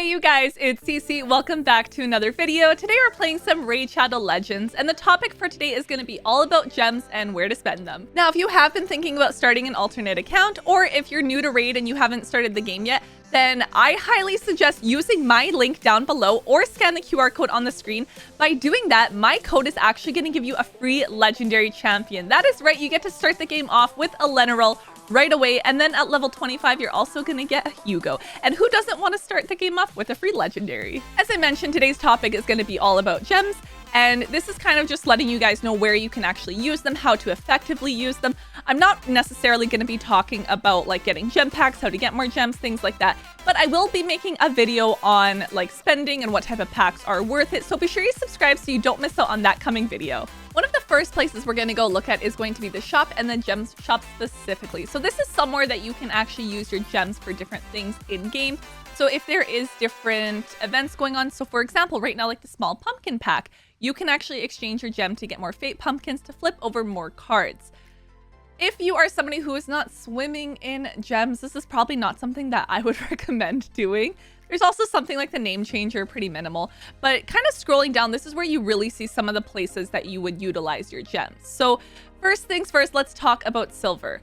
Hey you guys, it's Cece. Welcome back to another video. Today we're playing some Raid Shadow Legends, and the topic for today is going to be all about gems and where to spend them. Now, if you have been thinking about starting an alternate account, or if you're new to Raid and you haven't started the game yet, then I highly suggest using my link down below or scan the QR code on the screen. By doing that, my code is actually going to give you a free legendary champion. That is right, you get to start the game off with Elenaril right away, and then at level 25 you're also gonna get a Uugo. And who doesn't want to start the game off with a free legendary? As I mentioned, today's topic is going to be all about gems, and this is kind of just letting you guys know where you can actually use them, how to effectively use them. I'm not necessarily going to be talking about like getting gem packs, how to get more gems, things like that, but I will be making a video on like spending and what type of packs are worth it, so be sure you subscribe so you don't miss out on that coming video. One of the first places we're going to go look at is going to be the shop, and the gems shop specifically. So this is somewhere that you can actually use your gems for different things in game. So if there is different events going on, so for example, right now, like the small pumpkin pack, you can actually exchange your gem to get more fate pumpkins to flip over more cards. If you are somebody who is not swimming in gems, this is probably not something that I would recommend doing. There's also something like the name changer, pretty minimal, but kind of scrolling down, this is where you really see some of the places that you would utilize your gems. So first things first, let's talk about silver.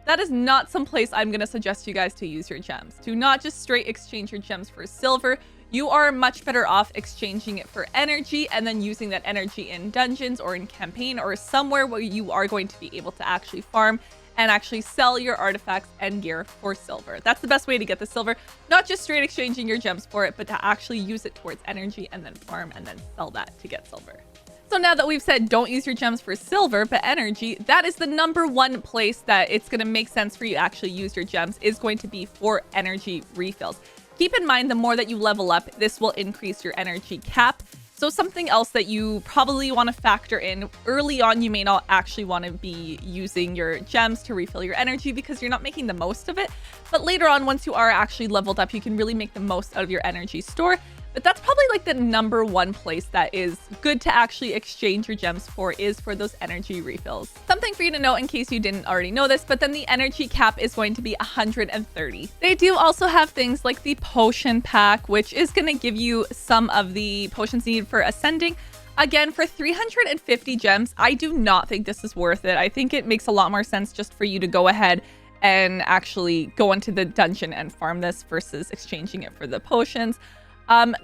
That is not some place I'm going to suggest you guys to use your gems. Do not just straight exchange your gems for silver. You are much better off exchanging it for energy and then using that energy in dungeons or in campaign or somewhere where you are going to be able to actually farm and actually sell your artifacts and gear for silver. That's the best way to get the silver. Not just straight exchanging your gems for it, but to actually use it towards energy and then farm and then sell that to get silver. So now that we've said don't use your gems for silver, but energy, that is the #1 place that it's going to make sense for you to actually use your gems is going to be for energy refills. Keep in mind, the more that you level up, this will increase your energy cap. So something else that you probably want to factor in early on, you may not actually want to be using your gems to refill your energy because you're not making the most of it. But later on, once you are actually leveled up, you can really make the most out of your energy store. But that's probably like the #1 place that is good to actually exchange your gems for, is for those energy refills. Something for you to know in case you didn't already know this, but then the energy cap is going to be 130. They do also have things like the potion pack, which is going to give you some of the potions needed for ascending. Again, for 350 gems, I do not think this is worth it. I think it makes a lot more sense just for you to go ahead and actually go into the dungeon and farm this versus exchanging it for the potions.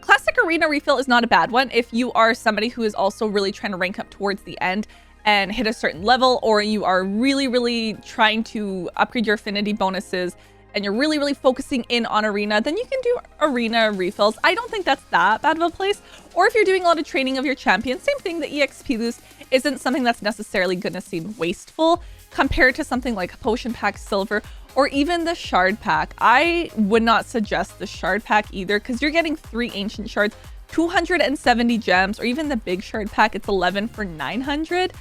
Classic arena refill is not a bad one if you are somebody who is also really trying to rank up towards the end and hit a certain level, or you are really trying to upgrade your affinity bonuses and you're really focusing in on arena, then you can do arena refills. I don't think that's that bad of a place. Or if you're doing a lot of training of your champion, same thing, the EXP boost isn't something that's necessarily going to seem wasteful compared to something like potion pack silver or even the shard pack. I would not suggest the shard pack either because you're getting 3 ancient shards, 270 gems, or even the big shard pack, it's 11 for 900.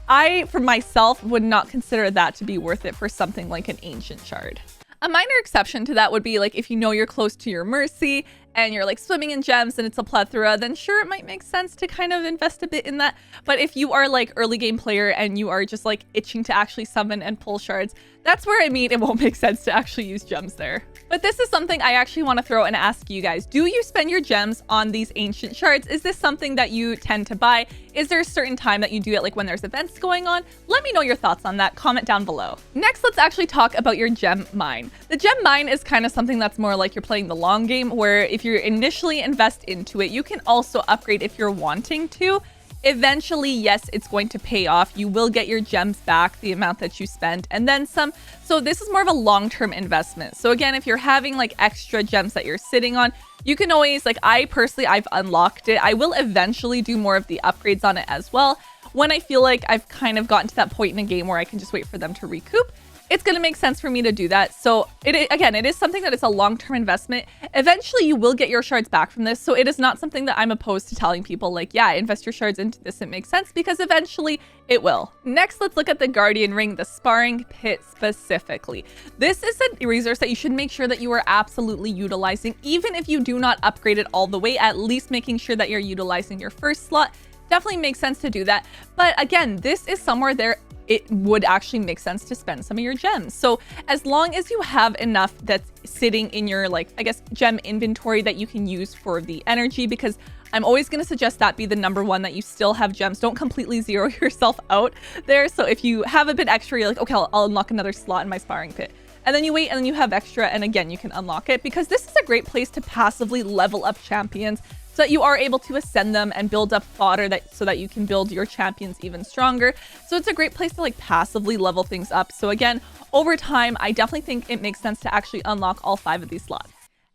I, for myself, would not consider that to be worth it for something like an ancient shard. A minor exception to that would be like if you know you're close to your mercy and you're like swimming in gems and it's a plethora, then sure, it might make sense to kind of invest a bit in that. But if you are like early game player and you are just like itching to actually summon and pull shards, that's where I mean it won't make sense to actually use gems there. But this is something I actually want to throw and ask you guys. Do you spend your gems on these ancient shards? Is this something that you tend to buy? Is there a certain time that you do it, like when there's events going on? Let me know your thoughts on that. Comment down below. Next, let's actually talk about your gem mine. The gem mine is kind of something that's more like you're playing the long game, where if you initially invest into it, you can also upgrade if you're wanting to. Eventually, yes, it's going to pay off. You will get your gems back, the amount that you spent, and then some. So this is more of a long-term investment. So again, if you're having like extra gems that you're sitting on, you can always, like I personally, I've unlocked it. I will eventually do more of the upgrades on it as well when I feel like I've kind of gotten to that point in a game where I can just wait for them to recoup. It's going to make sense for me to do that. So again, it is something that is a long-term investment. Eventually, you will get your shards back from this. So it is not something that I'm opposed to telling people like, yeah, invest your shards into this. It makes sense because eventually it will. Next, let's look at the Guardian Ring, the sparring pit specifically. This is a resource that you should make sure that you are absolutely utilizing. Even if you do not upgrade it all the way, at least making sure that you're utilizing your first slot definitely makes sense to do that. But again, this is somewhere there it would actually make sense to spend some of your gems. So as long as you have enough that's sitting in your, like, I guess, gem inventory that you can use for the energy, because I'm always going to suggest that be the number one, that you still have gems. Don't completely zero yourself out there. So if you have a bit extra, you're like, okay, I'll unlock another slot in my sparring pit. And then you wait, and then you have extra, and again, you can unlock it, because this is a great place to passively level up champions so that you are able to ascend them and build up fodder so that you can build your champions even stronger. So it's a great place to like passively level things up. So again, over time, I definitely think it makes sense to actually unlock all 5 of these slots.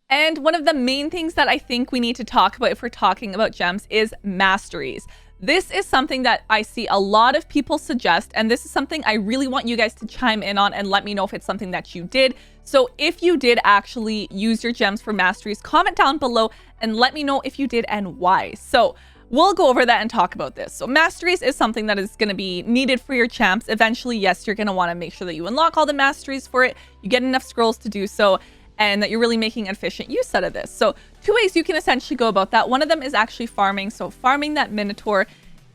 And one of the main things that I think we need to talk about if we're talking about gems is masteries. This is something that I see a lot of people suggest, and this is something I really want you guys to chime in on and let me know if it's something that you did. So if you did actually use your gems for masteries, comment down below and let me know if you did and why. So we'll go over that and talk about this. So masteries is something that is going to be needed for your champs. Eventually, yes, you're going to want to make sure that you unlock all the masteries for it, you get enough scrolls to do so, and that you're really making efficient use out of this. So 2 ways you can essentially go about that. One of them is actually farming. So farming that Minotaur,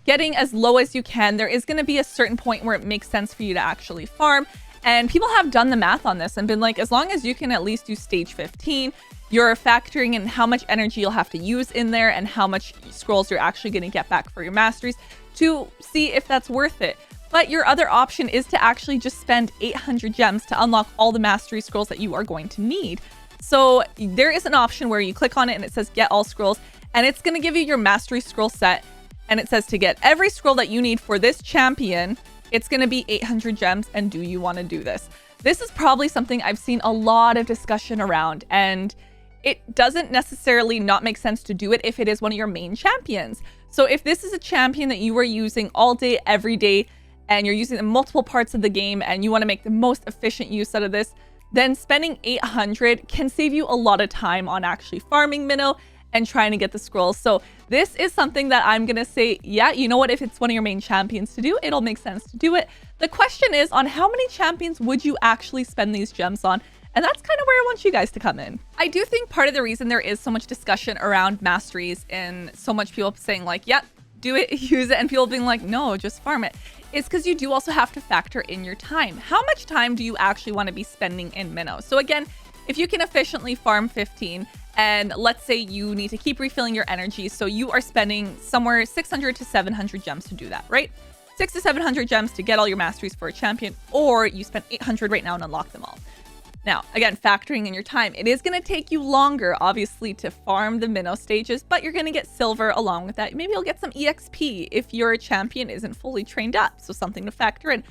getting as low as you can. There is going to be a certain point where it makes sense for you to actually farm. And people have done the math on this and been like, as long as you can at least do stage 15, you're factoring in how much energy you'll have to use in there and how much scrolls you're actually going to get back for your masteries to see if that's worth it. But your other option is to actually just spend 800 gems to unlock all the mastery scrolls that you are going to need. So there is an option where you click on it and it says get all scrolls, and it's going to give you your mastery scroll set. And it says to get every scroll that you need for this champion, it's going to be 800 gems. And do you want to do this? This is probably something I've seen a lot of discussion around, and it doesn't necessarily not make sense to do it if it is one of your main champions. So if this is a champion that you are using all day, every day, and you're using it in multiple parts of the game and you want to make the most efficient use out of this, then spending 800 can save you a lot of time on actually farming minnow and trying to get the scrolls. So this is something that I'm going to say, yeah, you know what, if it's one of your main champions to do, it'll make sense to do it. The question is on how many champions would you actually spend these gems on? And that's kind of where I want you guys to come in. I do think part of the reason there is so much discussion around masteries and so much people saying like, yep, do it, use it, and people being like, no, just farm it, is because you do also have to factor in your time. How much time do you actually want to be spending in minnow? So again, if you can efficiently farm 15, and let's say you need to keep refilling your energy, so you are spending somewhere 600 to 700 gems to do that, right? 600 to 700 gems to get all your masteries for a champion, or you spend 800 right now and unlock them all. Now, again, factoring in your time, it is going to take you longer, obviously, to farm the minnow stages, but you're going to get silver along with that. Maybe you'll get some EXP if your champion isn't fully trained up, so something to factor in.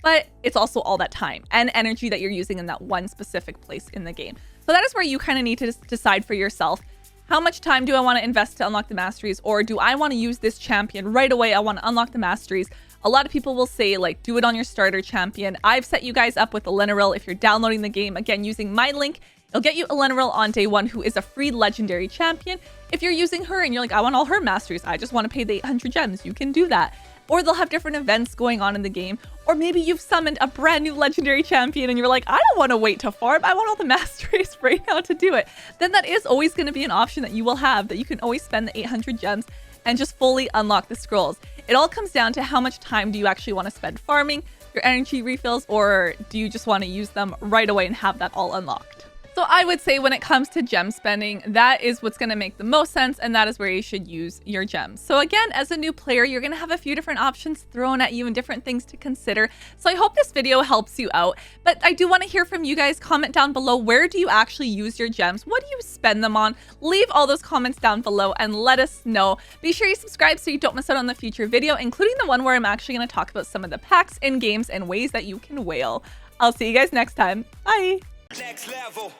But it's also all that time and energy that you're using in that one specific place in the game. So that is where you kind of need to decide for yourself, how much time do I want to invest to unlock the masteries, or do I want to use this champion right away? I want to unlock the masteries. A lot of people will say, like, do it on your starter champion. I've set you guys up with Elenaril if you're downloading the game. Again, using my link, it'll get you Elenaril on day 1, who is a free legendary champion. If you're using her and you're like, I want all her masteries, I just want to pay the 800 gems, you can do that. Or they'll have different events going on in the game. Or maybe you've summoned a brand new legendary champion and you're like, I don't want to wait to farm. I want all the masteries right now to do it. Then that is always going to be an option that you will have, that you can always spend the 800 gems and just fully unlock the scrolls. It all comes down to how much time do you actually want to spend farming your energy refills, or do you just want to use them right away and have that all unlocked? So I would say when it comes to gem spending, that is what's going to make the most sense, and that is where you should use your gems. So again, as a new player, you're going to have a few different options thrown at you and different things to consider. So I hope this video helps you out, but I do want to hear from you guys. Comment down below, where do you actually use your gems? What do you spend them on? Leave all those comments down below and let us know. Be sure you subscribe so you don't miss out on the future video, including the one where I'm actually going to talk about some of the packs in games and ways that you can whale. I'll see you guys next time. Bye! Next level.